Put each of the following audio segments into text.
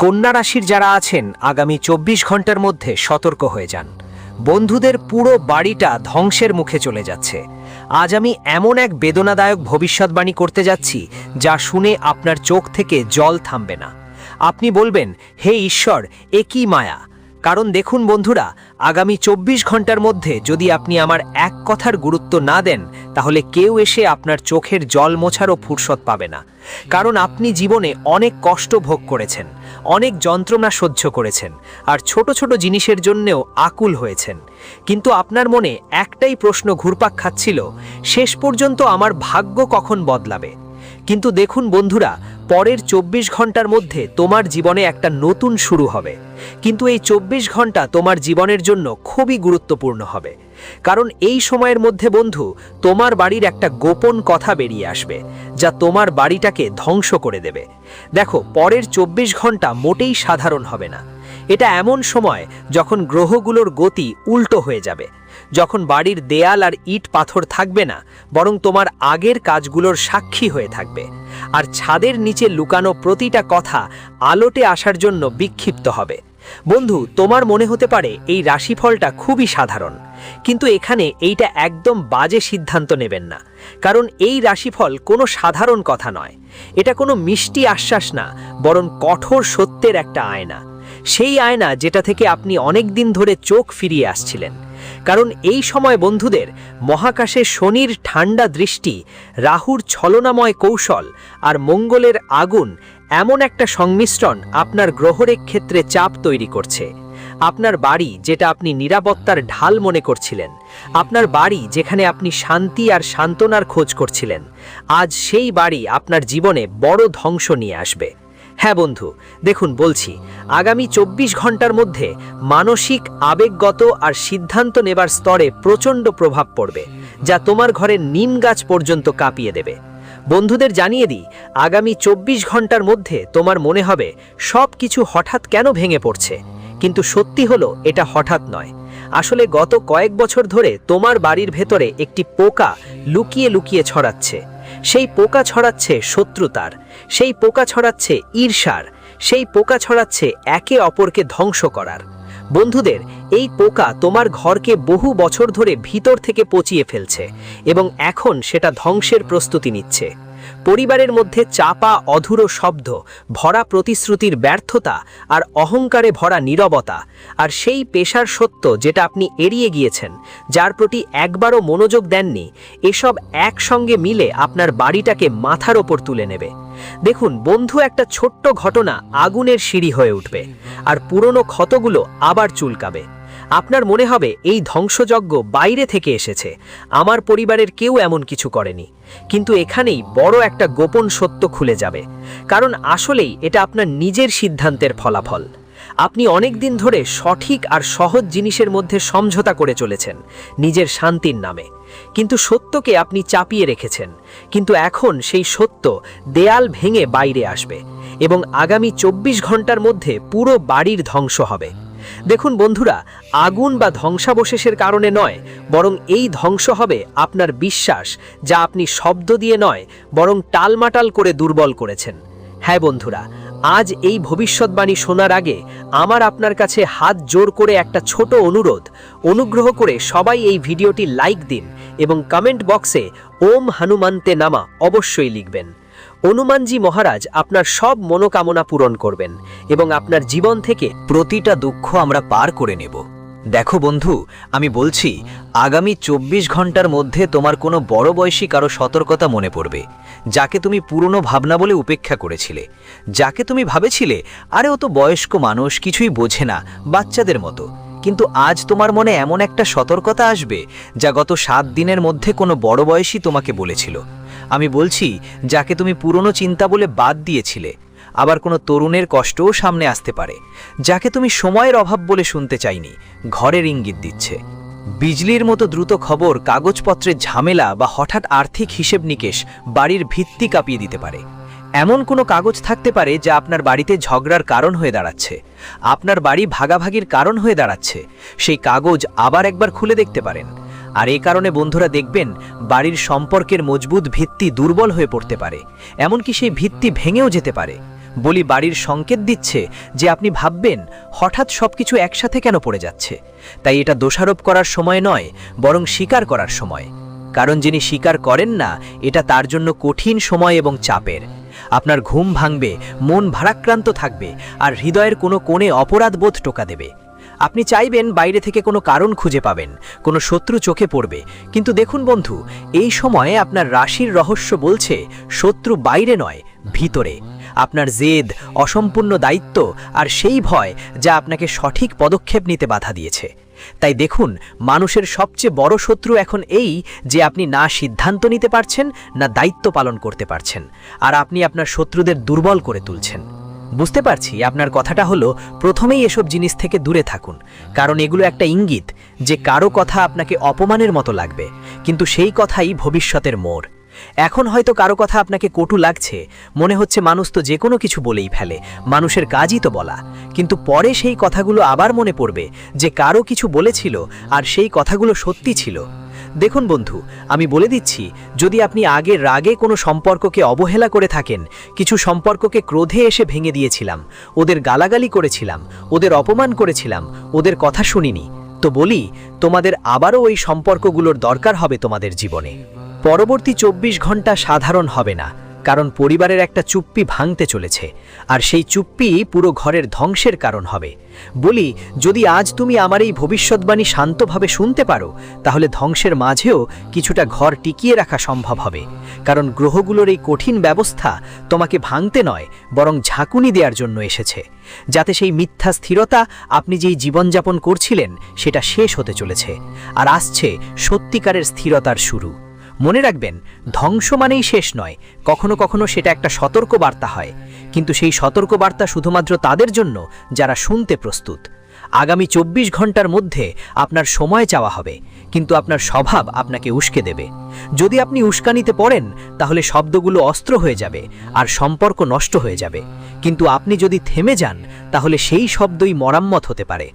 কন্যা রাশির যারা আছেন আগামী ২৪ ঘন্টার মধ্যে সতর্ক হয়ে যান। বন্ধুদের পুরো বাড়িটা ধ্বংসের মুখে চলে যাচ্ছে। আজ আমি এমন এক বেদনাদায়ক ভবিষ্যৎবাণী করতে যাচ্ছি যা শুনে আপনার চোখ থেকে জল থামবে না। আপনি বলবেন, হে ঈশ্বর, এ কি মায়া! কারণ দেখুন বন্ধুরা, আগামী ২৪ ঘন্টার মধ্যে যদি আপনি আমার এক কথার গুরুত্ব না দেন, তাহলে কেউ এসে আপনার চোখের জল মোছারও ফুরসত পাবে না। কারণ আপনি জীবনে অনেক কষ্ট ভোগ করেছেন, অনেক যন্ত্রণা সহ্য করেছেন, আর ছোট ছোট জিনিসের জন্যেও আকুল হয়েছেন। কিন্তু আপনার মনে একটাই প্রশ্ন ঘুরপাক খাচ্ছিল, শেষ পর্যন্ত আমার ভাগ্য কখন বদলাবে? কিন্তু দেখুন বন্ধুরা, পরের ২৪ ঘন্টার মধ্যে তোমার জীবনে একটা নতুন শুরু হবে। কিন্তু এই ২৪ ঘন্টা তোমার জীবনের জন্য খুবই গুরুত্বপূর্ণ হবে। কারণ এই সময়ের মধ্যে বন্ধু, তোমার বাড়ির একটা গোপন কথা বেরিয়ে আসবে, যা তোমার বাড়িটাকে ধ্বংস করে দেবে। দেখো, পরের ২৪ ঘন্টা মোটেই সাধারণ হবে না। এটা এমন সময় যখন গ্রহগুলোর গতি উল্টো হয়ে যাবে, যখন বাড়ির দেয়াল আর ইট পাথর থাকবে না, বরং তোমার আগের কাজগুলোর সাক্ষী হয়ে থাকবে। আর ছাদের নিচে লুকানো প্রতিটা কথা আলোতে আসার জন্য বিক্ষিপ্ত হবে। বন্ধু, তোমার মনে হতে পারে এই রাশিফলটা খুবই সাধারণ, কিন্তু এখানে এইটা একদম বাজে সিদ্ধান্ত নেবেন না। কারণ এই রাশিফল কোনো সাধারণ কথা নয়। এটা কোনো মিষ্টি আশ্বাস না, বরং কঠোর সত্যের একটা আয়না। সেই আয়না যেটা থেকে আপনি অনেক দিন ধরে চোখ ফিরিয়ে আসছিলেন। কারণ এই সময় বন্ধুদের মহাকাশে শনির ঠান্ডা দৃষ্টি, রাহুর ছলনাময় কৌশল আর মঙ্গলের আগুন এমন একটা সংমিশ্রণ আপনার গ্রহের ক্ষেত্রে চাপ তৈরি করছে। আপনার বাড়ি, যেটা আপনি নিরাপত্তার ঢাল মনে করছিলেন, আপনার বাড়ি যেখানে আপনি শান্তি আর সান্ত্বনার খোঁজ করছিলেন, আজ সেই বাড়ি আপনার জীবনে বড় ধ্বংস নিয়ে আসবে। হ্যাঁ বন্ধু, দেখুন বলছি, আগামী ২৪ ঘন্টার মধ্যে মানসিক, আবেগগত আর সিদ্ধান্ত নেবার স্তরে প্রচণ্ড প্রভাব পড়বে, যা তোমার ঘরের নিম গাছ পর্যন্ত কাঁপিয়ে দেবে। বন্ধুদের জানিয়ে দিই, আগামী ২৪ ঘন্টার মধ্যে তোমার মনে হবে সব কিছু হঠাৎ কেন ভেঙে পড়ছে। কিন্তু সত্যি হলো, এটা হঠাৎ নয়। আসলে গত কয়েক বছর ধরে তোমার বাড়ির ভেতরে একটি পোকা লুকিয়ে লুকিয়ে ছড়াচ্ছে। সেই পোকা ছড়াচ্ছে শত্রুতার, সেই পোকা ছড়াচ্ছে ঈর্ষার, সেই পোকা ছড়াচ্ছে একে অপরকে ধ্বংস করার। বন্ধুদের, এই পোকা তোমার ঘরকে বহু বছর ধরে ভিতর থেকে পচিয়ে ফেলছে এবং এখন সেটা ধ্বংসের প্রস্তুতি নিচ্ছে। পরিবারের মধ্যে চাপা অধুরো শব্দ, ভরা প্রতিশ্রুতির ব্যর্থতা আর অহংকারে ভরা নীরবতা, আর সেই পেশার সত্য যেটা আপনি এড়িয়ে গিয়েছেন, যার প্রতি একবারও মনোযোগ দেননি, এসব একসঙ্গে মিলে আপনার বাড়িটাকে মাথার ওপর তুলে নেবে। দেখুন বন্ধু, একটা ছোট্ট ঘটনা আগুনের সিঁড়ি হয়ে উঠবে, আর পুরনো ক্ষতগুলো আবার চুলকাবে। আপনার মনে হবে এই ধ্বংসযজ্ঞ বাইরে থেকে এসেছে, আমার পরিবারের কেউ এমন কিছু করেনি। কিন্তু এখানেই বড় একটা গোপন সত্য খুলে যাবে। কারণ আসলেই এটা আপনার নিজের সিদ্ধান্তের ফলাফল। আপনি অনেক দিন ধরে সঠিক আর সহজ জিনিসের মধ্যে সমঝোতা করে চলেছেন নিজের শান্তির নামে, কিন্তু সত্যকে আপনি চাপিয়ে রেখেছেন। কিন্তু এখন সেই সত্য দেয়াল ভেঙে বাইরে আসবে এবং আগামী ২৪ ঘন্টার মধ্যে পুরো বাড়ির ধ্বংস হবে। দেখুন বন্ধুরা, আগুন বা ধ্বংসাবশেষের কারণে নয়, বরং এই ধ্বংস হবে আপনার বিশ্বাস, যা আপনি শব্দ দিয়ে নয়, বরং টালমাটাল করে দুর্বল করেছেন। হ্যাঁ বন্ধুরা, আজ এই ভবিষ্যৎবাণী শোনার আগে আমার আপনার কাছে হাত জোর করে একটা ছোট অনুরোধ, অনুগ্রহ করে সবাই এই ভিডিওটি লাইক দিন এবং কমেন্ট বক্সে ওম হনুমন্তে নামা অবশ্যই লিখবেন। হনুমানজি মহারাজ আপনার সব মনোকামনা পূরণ করবেন এবং আপনার জীবন থেকে প্রতিটা দুঃখ আমরা পার করে নেব। দেখো বন্ধু, আমি বলছি, আগামী ২৪ ঘন্টার মধ্যে তোমার কোনো বড় বয়সী কারো সতর্কতা মনে পড়বে, যাকে তুমি পুরনো ভাবনা বলে উপেক্ষা করেছিলে, যাকে তুমি ভাবেছিলে আরে ও তো বয়স্ক মানুষ, কিছুই বোঝে না, বাচ্চাদের মতো। কিন্তু আজ তোমার মনে এমন একটা সতর্কতা আসবে, যা গত ৭ দিনের মধ্যে কোনো বড় বয়সী তোমাকে বলেছিল। আমি বলছি, যাকে তুমি পুরনো চিন্তা বলে বাদ দিয়েছিলে। আবার কোনো তরুণের কষ্টও সামনে আসতে পারে, যাকে তুমি সময়ের অভাব বলে শুনতে চাইনি, ঘরের ইঙ্গিত দিচ্ছে। বিজলির মতো দ্রুত খবর, কাগজপত্রের ঝামেলা বা হঠাৎ আর্থিক হিসেব নিকেশ বাড়ির ভিত্তি কাঁপিয়ে দিতে পারে। এমন কোনো কাগজ থাকতে পারে যা আপনার বাড়িতে ঝগড়ার কারণ হয়ে দাঁড়াচ্ছে, আপনার বাড়ি ভাগাভাগির কারণ হয়ে দাঁড়াচ্ছে। সেই কাগজ আবার একবার খুলে দেখতে পারেন। আর এই কারণে বন্ধুরা দেখবেন, বাড়ির সম্পর্কের মজবুত ভিত্তি দুর্বল হয়ে পড়তে পারে, এমনকি সেই ভিত্তি ভেঙেও যেতে পারে। বলি বাড়ির সংকেত দিচ্ছে যে আপনি ভাববেন হঠাৎ সবকিছু একসাথে কেন পড়ে যাচ্ছে। তাই এটা দোষারোপ করার সময় নয়, বরং স্বীকার করার সময়। কারণ যিনি স্বীকার করেন না, এটা তার জন্য কঠিন সময় এবং চাপের। আপনার ঘুম ভাঙবে, মন ভারাক্রান্ত থাকবে, আর হৃদয়ের কোনো কোণে অপরাধবোধ টোকা দেবে। আপনি চাইবেন বাইরে থেকে কোনো কারণ খুঁজে পাবেন, কোনো শত্রু চোখে পড়বে। কিন্তু দেখুন বন্ধু, এই সময়ে আপনার রাশির রহস্য বলছে শত্রু বাইরে নয়, ভিতরে। আপনার জেদ, অসম্পূর্ণ দায়িত্ব আর সেই ভয় যা আপনাকে সঠিক পদক্ষেপ নিতে বাধা দিয়েছে। তাই দেখুন, মানুষের সবচেয়ে বড় শত্রু এখন এই যে আপনি না সিদ্ধান্ত নিতে পারছেন, না দায়িত্ব পালন করতে পারছেন, আর আপনি আপনার শত্রুদের দুর্বল করে তুলছেন। বুঝতে পারছি আপনার কথাটা হলো প্রথমেই এসব জিনিস থেকে দূরে থাকুন, কারণ এগুলো একটা ইঙ্গিত যে কারো কথা আপনাকে অপমানের মতো লাগবে, কিন্তু সেই কথাই ভবিষ্যতের মোড়। এখন হয়তো কারো কথা আপনাকে কটু লাগছে, মনে হচ্ছে মানুষ তো যে কোনো কিছু বলেই ফেলে, মানুষের কাজই তো বলা। কিন্তু পরে সেই কথাগুলো আবার মনে পড়বে যে কারো কিছু বলেছিল আর সেই কথাগুলো সত্যি ছিল। দেখুন বন্ধু, আমি বলে দিচ্ছি, যদি আপনি আগে রাগে কোনো সম্পর্ককে অবহেলা করে থাকেন, কিছু সম্পর্ককে ক্রোধে এসে ভেঙে দিয়েছিলাম, ওদের গালাগালি করেছিলাম, ওদের অপমান করেছিলাম, ওদের কথা শুনিনি, তো বলি তোমাদের আবারও ওই সম্পর্কগুলোর দরকার হবে তোমাদের জীবনে। পরবর্তী 24 ঘন্টা সাধারণ হবে না, কারণ পরিবারের একটা চুপ্পি ভাঙতে চলেছে, আর সেই চুপ্পি পুরো ঘরের ধ্বংসের কারণ হবে। বলি, যদি আজ তুমি আমার এই ভবিষ্যৎবাণী শান্তভাবে শুনতে পারো, তাহলে ধ্বংসের মাঝেও কিছুটা ঘর টিকিয়ে রাখা সম্ভব হবে। কারণ গ্রহগুলোর এই কঠিন ব্যবস্থা তোমাকে ভাঙতে নয়, বরং ঝাঁকুনি দেওয়ার জন্য এসেছে, যাতে সেই মিথ্যা স্থিরতা আপনি যেই জীবনযাপন করছিলেন সেটা শেষ হতে চলেছে, আর আসছে সত্যিকারের স্থিরতার শুরু। মনে রাখবেন, ধ্বংস মানেই শেষ নয়, কখনো কখনো সেটা একটা সতর্ক বার্তা হয়, কিন্তু সেই সতর্ক বার্তা শুধুমাত্র তাদের জন্য যারা শুনতে প্রস্তুত। আগামী 24 ঘন্টার মধ্যে আপনার সময় চাওয়া হবে, কিন্তু আপনার স্বভাব আপনাকে উস্কে দেবে। যদি আপনি উস্কানিতে পড়েন, তাহলে শব্দগুলো অস্ত্র হয়ে যাবে আর সম্পর্ক নষ্ট হয়ে যাবে। কিন্তু আপনি যদি থেমে যান, তাহলে সেই শব্দই মরাম্মত হতে পারে।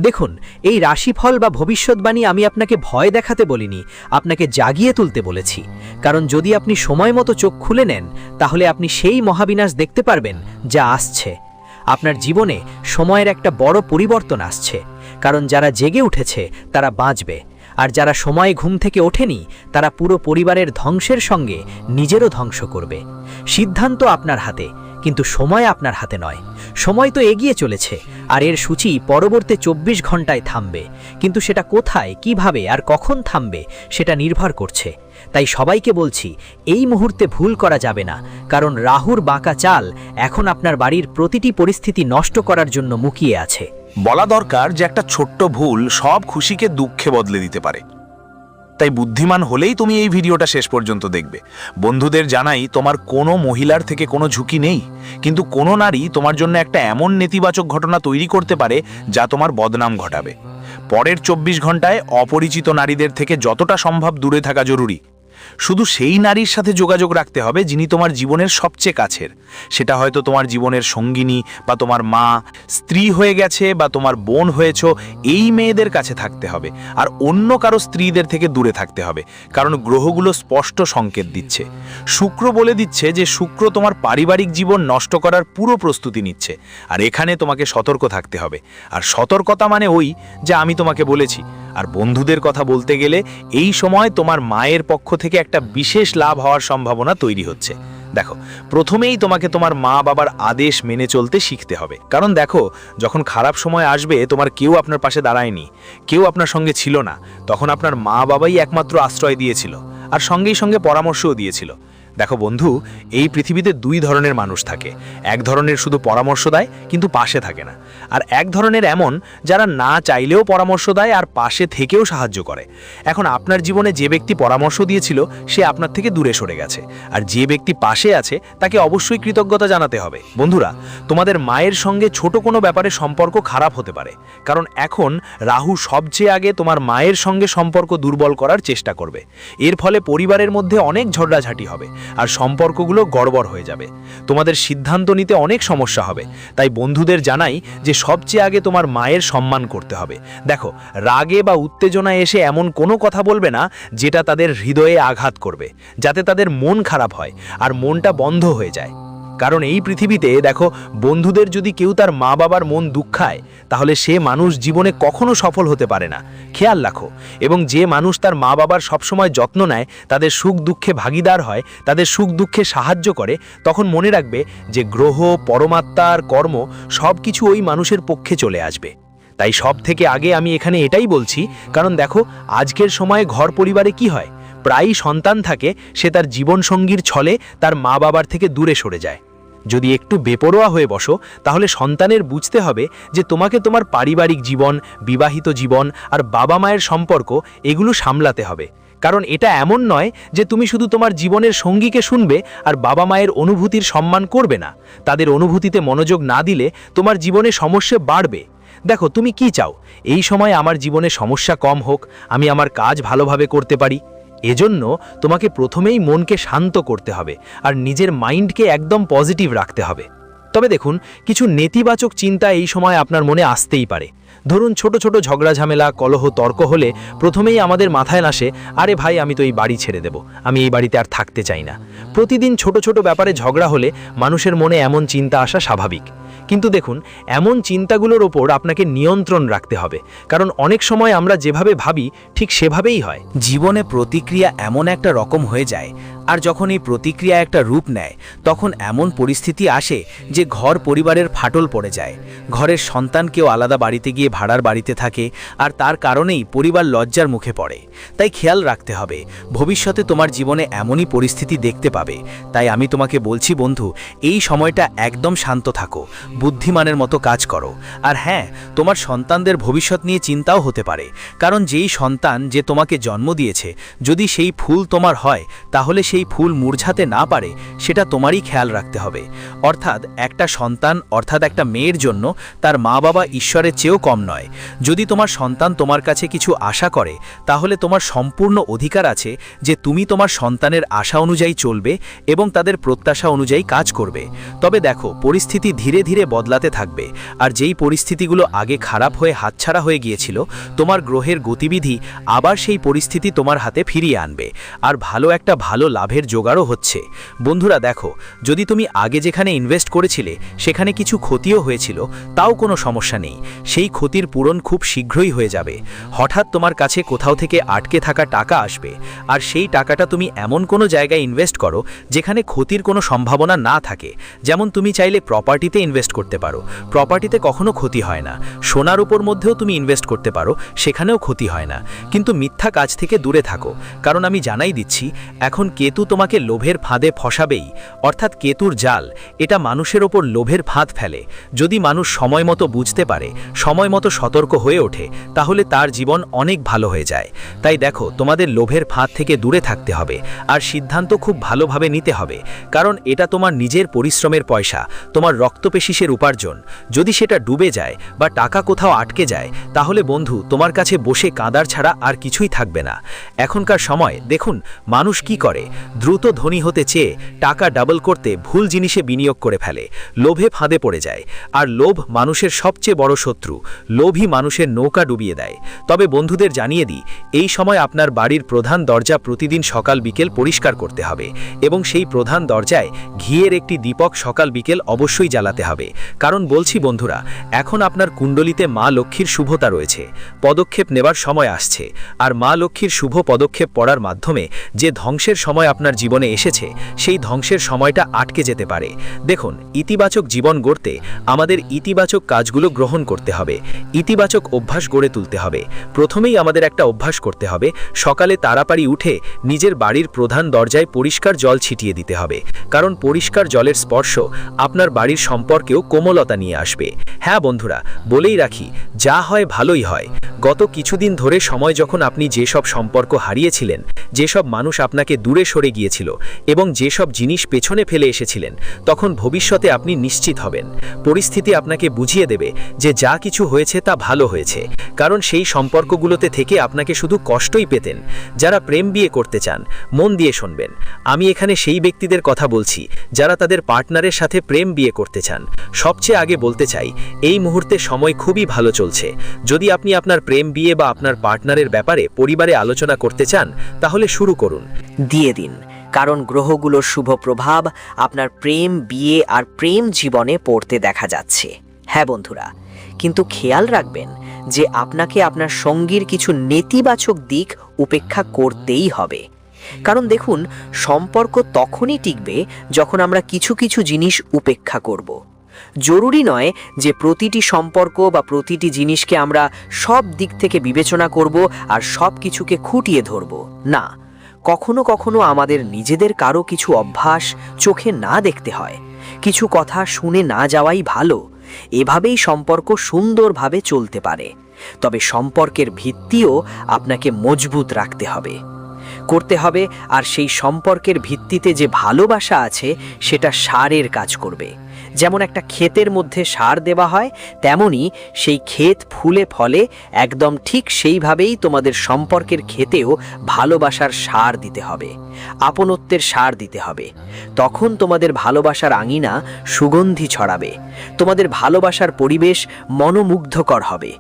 দেখুন, এই রাশিফল বা ভবিষ্যৎবাণী আমি আপনাকে ভয় দেখাতে বলিনি, আপনাকে জাগিয়ে তুলতে বলেছি। কারণ যদি আপনি সময় মতো চোখ খুলে নেন, তাহলে আপনি সেই মহাবিনাশ দেখতে পারবেন যা আসছে। আপনার জীবনে সময়ের একটা বড় পরিবর্তন আসছে, কারণ যারা জেগে উঠেছে তারা বাঁচবে, আর যারা সময় ঘুম থেকে ওঠেনি তারা পুরো পরিবারের ধ্বংসের সঙ্গে নিজেরও ধ্বংস করবে। সিদ্ধান্ত আপনার হাতে, কিন্তু সময় আপনার হাতে নয়। সময় তো এগিয়ে চলেছে, আর এর সূচি পরবর্তী 24 ঘন্টায় থামবে, কিন্তু সেটা কোথায়, কিভাবে আর কখন থামবে সেটা নির্ভর করছে। তাই সবাইকে বলছি, এই মুহূর্তে ভুল করা যাবে না, কারণ রাহুর বাঁকা চাল এখন আপনার বাড়ির প্রতিটি পরিস্থিতি নষ্ট করার জন্য মুখিয়ে আছে। বলা দরকার যে একটা ছোট্ট ভুল সব খুশিকে দুঃখে বদলে দিতে পারে। তাই বুদ্ধিমান হলেই তুমি এই ভিডিওটা শেষ পর্যন্ত দেখবে। বন্ধুদের জানাই, তোমার কোনো মহিলার থেকে কোনো ঝুঁকি নেই, কিন্তু কোনো নারী তোমার জন্য একটা এমন নেতিবাচক ঘটনা তৈরি করতে পারে যা তোমার বদনাম ঘটাবে। পরের 24 ঘন্টায় অপরিচিত নারীদের থেকে যতটা সম্ভব দূরে থাকা জরুরি। শুধু সেই নারীর সাথে যোগাযোগ রাখতে হবে যিনি তোমার জীবনের সবচেয়ে কাছের। সেটা হয়তো তোমার জীবনের সঙ্গিনী, বা তোমার মা, স্ত্রী হয়ে গেছে, বা তোমার বোন হয়েছ, এই মেয়েদের কাছে থাকতে হবে, আর অন্য কারো স্ত্রীদের থেকে দূরে থাকতে হবে। কারণ গ্রহগুলো স্পষ্ট সংকেত দিচ্ছে। শুক্র বলে দিচ্ছে যে শুক্র তোমার পারিবারিক জীবন নষ্ট করার পুরো প্রস্তুতি নিচ্ছে, আর এখানে তোমাকে সতর্ক থাকতে হবে। আর সতর্কতা মানে ওই যা আমি তোমাকে বলেছি। আর বন্ধুদের কথা বলতে গেলে, এই সময় তোমার মায়ের পক্ষ থেকে একটা বিশেষ লাভ হওয়ার সম্ভাবনা তৈরি হচ্ছে। দেখো, প্রথমেই তোমাকে তোমার মা বাবার আদেশ মেনে চলতে শিখতে হবে। কারণ দেখো, যখন খারাপ সময় আসবে, তোমার কেউ আপনার পাশে দাঁড়ায়নি, কেউ আপনার সঙ্গে ছিল না, তখন আপনার মা বাবাই একমাত্র আশ্রয় দিয়েছিল, আর সঙ্গেই সঙ্গে পরামর্শও দিয়েছিল। দেখো বন্ধু, এই পৃথিবীতে দুই ধরনের মানুষ থাকে। এক ধরনের শুধু পরামর্শ দেয় কিন্তু পাশে থাকে না, আর এক ধরনের এমন যারা না চাইলেও পরামর্শ দেয় আর পাশে থেকেও সাহায্য করে। এখন আপনার জীবনে যে ব্যক্তি পরামর্শ দিয়েছিল সে আপনার থেকে দূরে সরে গেছে, আর যে ব্যক্তি পাশে আছে তাকে অবশ্যই কৃতজ্ঞতা জানাতে হবে। বন্ধুরা, তোমাদের মায়ের সঙ্গে ছোট কোনো ব্যাপারে সম্পর্ক খারাপ হতে পারে, কারণ এখন রাহু সবচেয়ে আগে তোমার মায়ের সঙ্গে সম্পর্ক দুর্বল করার চেষ্টা করবে। এর ফলে পরিবারের মধ্যে অনেক ঝগড়াঝাটি হবে, আর সম্পর্কগুলো গড়বড় হয়ে যাবে। তোমাদের সিদ্ধান্ত নিতে অনেক সমস্যা হবে। তাই বন্ধুদের জানাই যে সবচেয়ে আগে তোমার মায়ের সম্মান করতে হবে। দেখো, রাগে বা উত্তেজনায় এসে এমন কোনো কথা বলবে না যেটা তাদের হৃদয়ে আঘাত করবে, যাতে তাদের মন খারাপ হয় আর মনটা বন্ধ হয়ে যায়। কারণ এই পৃথিবীতে দেখো, বন্ধুদের যদি কেউ তার মা বাবার মন দুঃখায়, তাহলে সে মানুষ জীবনে কখনো সফল হতে পারে না। খেয়াল রাখো। এবং যে মানুষ তার মা বাবার সবসময় যত্ন নেয়, তাদের সুখ দুঃখে ভাগিদার হয়, তাদের সুখ দুঃখে সাহায্য করে, তখন মনে রাখবে যে গ্রহ, পরমাত্মা আর কর্ম সব কিছু ওই মানুষের পক্ষে চলে আসবে। তাই সব থেকে আগে আমি এখানে এটাই বলছি, কারণ দেখো, আজকের সময়ে ঘর পরিবারে কি হয়, প্রায়ই সন্তান থাকে, সে তার জীবনসঙ্গীর ছলে তার মা বাবার থেকে দূরে সরে যায়। যদি একটু বেপরোয়া হয়ে বসো, তাহলে সন্তানের বুঝতে হবে যে তোমাকে তোমার পারিবারিক জীবন, বিবাহিত জীবন আর বাবা মায়ের সম্পর্ক এগুলো সামলাতে হবে। কারণ এটা এমন নয় যে তুমি শুধু তোমার জীবনের সঙ্গীকে শুনবে আর বাবা মায়ের অনুভূতির সম্মান করবে না। তাদের অনুভূতিতে মনোযোগ না দিলে তোমার জীবনে সমস্যা বাড়বে। দেখো, তুমি কি চাও? এই সময় আমার জীবনে সমস্যা কম হোক, আমি আমার কাজ ভালোভাবে করতে পারি। এজন্য তোমাকে প্রথমেই মনকে শান্ত করতে হবে আর নিজের মাইন্ডকে একদম পজিটিভ রাখতে হবে। তবে দেখুন, কিছু নেতিবাচক চিন্তা এই সময় আপনার মনে আসতেই পারে। ধরুন, ছোট ছোট ঝগড়া ঝামেলা, কলহ, তর্ক হলে প্রথমেই আমাদের মাথায় আসে, আরে ভাই, আমি তো এই বাড়ি ছেড়ে দেব, আমি এই বাড়িতে আর থাকতে চাই না। প্রতিদিন ছোট ছোট ব্যাপারে ঝগড়া হলে মানুষের মনে এমন চিন্তা আসা স্বাভাবিক। কিন্তু দেখুন, এমন চিন্তাগুলোর ওপর আপনাকে নিয়ন্ত্রণ রাখতে হবে, কারণ অনেক সময় আমরা যেভাবে ভাবি ঠিক সেভাবেই হয়। জীবনে প্রতিক্রিয়া এমন একটা রকম হয়ে যায়, আর যখন এই প্রতিক্রিয়া একটা রূপ নেয়, তখন এমন পরিস্থিতি আসে যে ঘর পরিবারের ফাটল পড়ে যায়। ঘরের সন্তান কেউ আলাদা বাড়িতে গিয়ে ভাড়ার বাড়িতে থাকে, আর তার কারণেই পরিবার লজ্জার মুখে পড়ে। তাই খেয়াল রাখতে হবে, ভবিষ্যতে তোমার জীবনে এমনই পরিস্থিতি দেখতে পাবে। তাই আমি তোমাকে বলছি বন্ধু, এই সময়টা একদম শান্ত থাকো, বুদ্ধিমানের মতো কাজ করো। আর হ্যাঁ, তোমার সন্তানদের ভবিষ্যৎ নিয়ে চিন্তাও হতে পারে, কারণ যেই সন্তান যে তোমাকে জন্ম দিয়েছে, যদি সেই ফুল তোমার হয়, তাহলে সেই ফুল মুরঝাতে না পারে, সেটা তোমারই খেয়াল রাখতে হবে। অর্থাৎ একটা সন্তান, অর্থাৎ একটা মেয়ের জন্য তার মা বাবা ঈশ্বরের চেয়েও কম নয়। যদি তোমার সন্তান তোমার কাছে কিছু আশা করে, তাহলে তোমার সম্পূর্ণ অধিকার আছে যে তুমি তোমার সন্তানের আশা অনুযায়ী চলবে এবং তাদের প্রত্যাশা অনুযায়ী কাজ করবে। তবে দেখো, পরিস্থিতি ধীরে ধীরে বদলাতে থাকবে, আর যেই পরিস্থিতিগুলো আগে খারাপ হয়ে হাতছাড়া হয়ে গিয়েছিল, তোমার গ্রহের গতিবিধি আবার সেই পরিস্থিতি তোমার হাতে ফিরিয়ে আনবে, আর ভালো লাভের জোগাড়ও হচ্ছে। বন্ধুরা দেখো, যদি তুমি আগে যেখানে ইনভেস্ট করেছিলে সেখানে কিছু ক্ষতিও হয়েছিল, তাও কোনো সমস্যা নেই, সেই ক্ষতির পূরণ খুব শীঘ্রই হয়ে যাবে। হঠাৎ তোমার কাছে কোথাও থেকে আটকে থাকা টাকা আসবে, আর সেই টাকাটা তুমি এমন কোনো জায়গায় ইনভেস্ট করো যেখানে ক্ষতির কোনো সম্ভাবনা না থাকে। যেমন তুমি চাইলে প্রপার্টিতে ইনভেস্ট করতে পারো, প্রপার্টিতে কখনো ক্ষতি হয় না। সোনার উপর মধ্যেও তুমি ইনভেস্ট করতে পারো, সেখানেও ক্ষতি হয় না। কিন্তু মিথ্যা কাজ থেকে দূরে থাকো, কারণ আমি জানাই দিচ্ছি, এখন কেতু তোমাকে লোভের ফাঁদে ফসাবেই। অর্থাৎ কেতুর জাল, এটা মানুষের ওপর লোভের ফাঁদ ফেলে। যদি মানুষ সময় মতো বুঝতে পারে, সময় মতো সতর্ক হয়ে ওঠে, তাহলে তার জীবন অনেক ভালো হয়ে যায়। তাই দেখো, তোমাদের লোভের ফাঁদ থেকে দূরে থাকতে হবে, আর সিদ্ধান্ত খুব ভালোভাবে নিতে হবে, কারণ এটা তোমার নিজের পরিশ্রমের পয়সা, তোমার রক্তপেশিসের উপার্জন। যদি সেটা ডুবে যায় বা টাকা কোথাও আটকে যায়, তাহলে বন্ধু, তোমার কাছে বসে কাঁদার ছাড়া আর কিছুই থাকবে না। এখনকার সময় দেখুন, মানুষ কি করে, দ্রুত ধনী হতে চেয়ে টাকা ডাবল করতে ভুল জিনিসে বিনিয়োগ করে ফেলে, লোভে ফাঁদে পড়ে যায়। আর লোভ মানুষের সবচেয়ে বড় শত্রু, লোভই মানুষের নৌকা ডুবিয়ে দেয়। তবে বন্ধুদের জানিয়ে দিই, এই সময় আপনার বাড়ির প্রধান দরজা প্রতিদিন সকাল বিকেল পরিষ্কার করতে হবে, এবং সেই প্রধান দরজায় ঘিয়ের একটি দীপক সকাল বিকেল অবশ্যই জ্বালাতে হবে। কারণ বলছি বন্ধুরা, এখন আপনার কুণ্ডলিতে মা লক্ষ্মীর শুভতা রয়েছে, পদক্ষেপ নেবার সময় আসছে। আর মা লক্ষ্মীর শুভ পদক্ষেপ পড়ার মাধ্যমে যে ধ্বংসের সময় আপনার জীবনে এসেছে, সেই ধ্বংসের সময়টা আটকে যেতে পারে। দেখুন, ইতিবাচক জীবন গড়তে আমাদের ইতিবাচক কাজগুলো গ্রহণ করতে হবে, ইতিবাচক অভ্যাস গড়ে তুলতে হবে। প্রথমেই আমাদের একটা অভ্যাস করতে হবে, সকালে তাড়াতাড়ি উঠে নিজের বাড়ির প্রধান দরজায় পরিষ্কার জল ছিটিয়ে দিতে হবে, কারণ পরিষ্কার জলের স্পর্শ আপনার বাড়ির সম্পর্কেও কোমলতা নিয়ে আসবে। হ্যাঁ বন্ধুরা, বলেই রাখি, যা হয় ভালোই হয়। গত কিছুদিন ধরে সময় যখন আপনি যেসব সম্পর্ক হারিয়েছিলেন, যেসব মানুষ আপনাকে দূরে সরে গিয়েছিল এবং যেসব জিনিস পেছনে ফেলে এসেছিলেন, তখন ভবিষ্যতে আপনি নিশ্চিত হবেন। পরিস্থিতি আপনাকে বুঝিয়ে দেবে যে যা কিছু হয়েছে তা ভালো হয়েছে, কারণ সেই সম্পর্কগুলোতে থেকে আপনাকে শুধু কষ্টই পেতেন। যারা প্রেম বিয়ে করতে চান, মন দিয়ে শুনবেন, আমি এখানে সেই ব্যক্তিদের কথা বলছি যারা তাদের পার্টনারের সাথে প্রেম বিয়ে করতে চান। সবচেয়ে আগে বলতে চাই, এই মুহূর্তে সময় খুবই ভালো চলছে। যদি আপনি আপনার প্রেম বিয়ে বা আপনার পার্টনারের ব্যাপারে পরিবারে আলোচনা করতে চান, তাহলে শুরু করুন। দিয়ে দিন কারণ গ্রহগুলোর শুভ প্রভাব আপনার প্রেম, বিয়ে আর প্রেম জীবনে পড়তে দেখা যাচ্ছে। হ্যাঁ বন্ধুরা, কিন্তু খেয়াল রাখবেন যে আপনাকে আপনার সঙ্গীর কিছু নেতিবাচক দিক উপেক্ষা করতেই হবে। কারণ দেখুন, সম্পর্ক তখনই টিকবে যখন আমরা কিছু কিছু জিনিস উপেক্ষা করব। জরুরি নয় যে প্রতিটি সম্পর্ক বা প্রতিটি জিনিসকে আমরা সব দিক থেকে বিবেচনা করব আর সব কিছুকে খুঁটিয়ে ধরব। না, কখনো কখনো আমাদের নিজেদের কারো কিছু অভ্যাস চোখে না দেখতে হয়, কিছু কথা শুনে না যাওয়াই ভালো। এভাবেই সম্পর্ক সুন্দরভাবে চলতে পারে। তবে সম্পর্কের ভিত্তিও আপনাকে মজবুত রাখতে হবে, আর সেই সম্পর্কের ভিত্তিতে যে ভালোবাসা আছে সেটা সারের কাজ করবে। যেমন একটা ক্ষেতের মধ্যে সার দেওয়া হয়, তেমনি সেই ক্ষেত ফুলে ফলে একদম ঠিক সেইভাবেই তোমাদের সম্পর্কের ক্ষেতেও ভালোবাসার সার দিতে হবে, আপনত্বের সার দিতে হবে। তখন তোমাদের ভালোবাসার আঙিনা সুগন্ধি ছড়াবে, তোমাদের ভালোবাসার পরিবেশ মনোমুগ্ধকর হবে।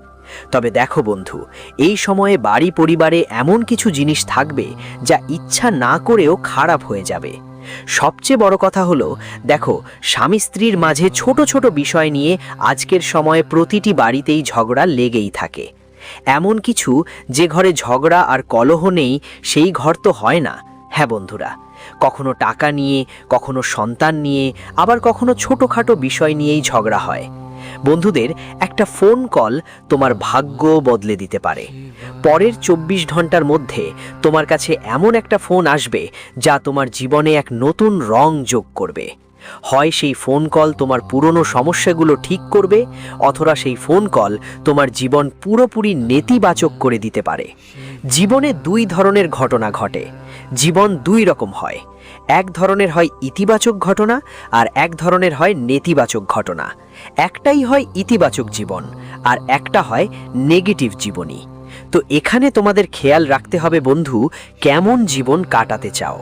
তবে দেখো বন্ধু, এই সময়ে বাড়ি পরিবারে এমন কিছু জিনিস থাকবে যা ইচ্ছা না করেও খারাপ হয়ে যাবে। সবচেয়ে বড় কথা হলো, দেখো, স্বামী স্ত্রীর মাঝে ছোট ছোট বিষয় নিয়ে আজকের সময়ে প্রতিটি বাড়িতেই ঝগড়া লেগেই থাকে। এমন কিছু যে ঘরে ঝগড়া আর কলহ নেই সেই ঘর তো হয় না। হ্যাঁ বন্ধুরা, কখনো টাকা নিয়ে, কখনো সন্তান নিয়ে, আবার কখনো ছোটোখাটো বিষয় নিয়েই ঝগড়া হয়। বন্ধুদের, একটা ফোন কল তোমার ভাগ্য বদলে দিতে পারে। পরের 24 ঘন্টার মধ্যে তোমার কাছে এমন একটা ফোন আসবে যা তোমার জীবনে এক নতুন রং যোগ করবে। হয় সেই ফোন কল তোমার পুরনো সমস্যাগুলো ঠিক করবে, অথবা সেই ফোন কল তোমার জীবন পুরোপুরি নেতিবাচক করে দিতে পারে। জীবনে দুই ধরনের ঘটনা ঘটে, জীবন দুই রকম হয়। এক ধরনের হয় ইতিবাচক ঘটনা আর এক ধরনের হয় নেতিবাচক ঘটনা। একটাই হয় ইতিবাচক জীবন আর একটা হয় নেগেটিভ জীবনী। তো এখানে তোমাদের খেয়াল রাখতে হবে বন্ধু, কেমন জীবন কাটাতে চাও।